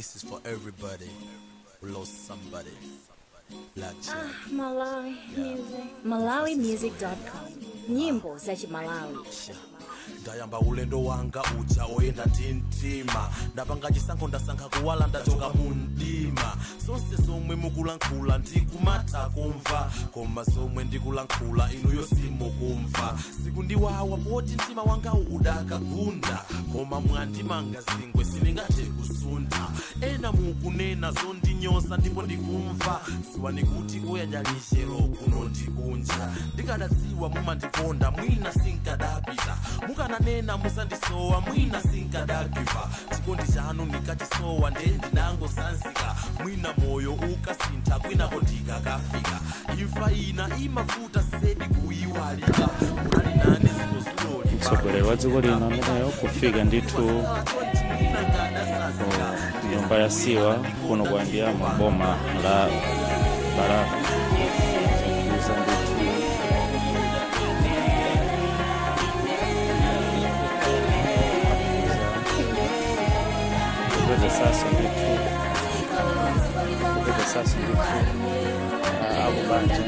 This is for everybody who lost somebody. Black Malawi music. MalawiMusic.com. Nyimbo za Malawi. Ndayamba ulendo wanga ucha oenda tintima ndapanga chisankho ndasankha kuwala ndachoka mundima sonse somwe mukulankhula ndikumata kumva koma somwe ndikulankhula inuyo simukumva sikundiwawa poti mtima wanga udakagunda koma mwandimanga zingwe siningathe kusunda ena mukunena zondinyoza ndipo ndikumva siwani kuti kuyanyalishero kuno ndikunja ndikadadziwa mumandikonda mwina sinkadapita mukananena musandisowa mwina sinkadagiva chikondi chanu nikachisowa ndendinango sansika mwina moyo ukasintha kwinako ndikakafika imfa ina imafuta sedi kuyiwalika unali nane zilozuloli Chakwera wadziko lino ameneyo kufika ndithu nyumba ya siwa kuno kuambia maboma la Baraka sasa au banji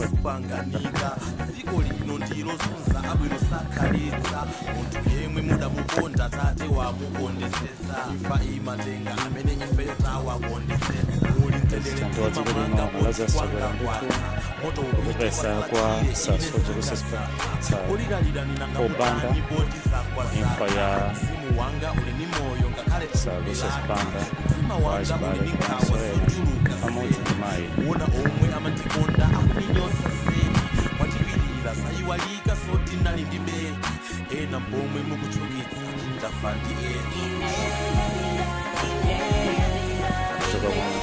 kupanganika ziko lino ndilo zunza abwino sakhalitsa muntu yemwe muda mukonda tate wa mukondesesa ifa imatenga amene ifeyo tawakondesesa uli mtendere Dr Lazarus Chakwera moto ukupesa kwa saso jerusalem Banda imfa ya Lazarus Banda wajibale kwa pamodzi ndi mayi ona omwe amandikonda akuninyosa sayiwalika soti nali ndibe ena mbomwe mukuchukitsa ndafandi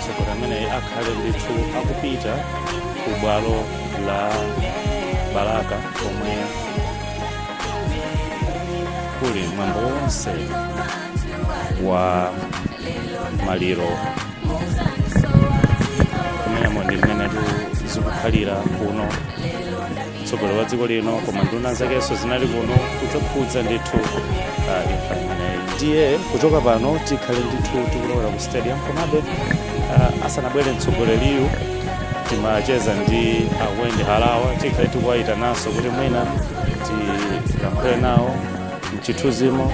Chakwera amene akhale ndithu akupita ku bwalo la Baraka komwe kuli mwambo wonse wa maliro kumenemo ndi mmene zikukhalira kuno mtsogoleri wa dziko lino koma nduna zakenso zinali kuno kudzakhudza ndithu imfa imeneyi ndiye kuchoka pano tikhale ndithu tikulowera ku stadium komabe asanabwere mtsogoleriyu timacheza ndi Wendy Halawa tikhale tikuwayitananso kuti mwina tilankhule nawo mchithunzimo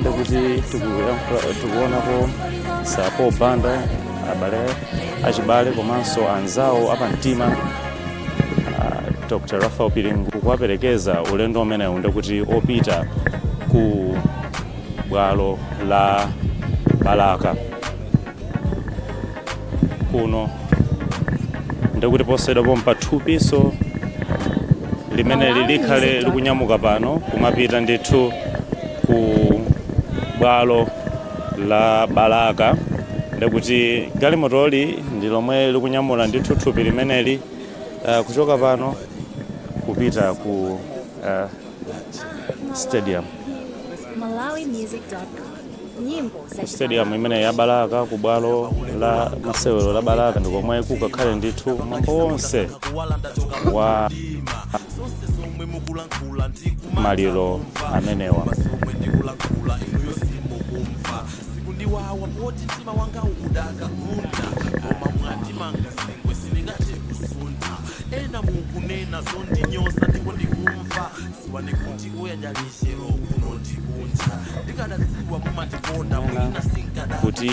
ndikuti tikuonako Sapo Banda abale achibale komanso anzawo apamtima Dr Rafael Piringu kuwaperekeza ulendo umenewu ndikuti opita ku bwalo la Baraka kuno ndikuti posedwapo mpathupiso limene lilikhale likunyamuka pano kumapita ndithu ku bwalo la Baraka ndikuti galimotoli ndi lomwe likunyamula ndithu thupi limeneli kuchoka pano kupita ku stadium MalawiMusic.com. Nyimbo za stadium imene ya Baraka ku bwalo la masewero la Baraka ndikomwe kukakhale ndithu mwambo wonse wa maliro amenewa sikundiwawa poti mtima wanga udakagunda koma mwandimanga zingwe siningathe kusunda ena mukunena zondinyoza ndipo ndikumva siwani kuti kuyanyalishero kuno ndikunja ndikadadziwa mumandikonda mwina sinkadapita kuti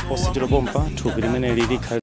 posichiro pompa thupi limene lilikhale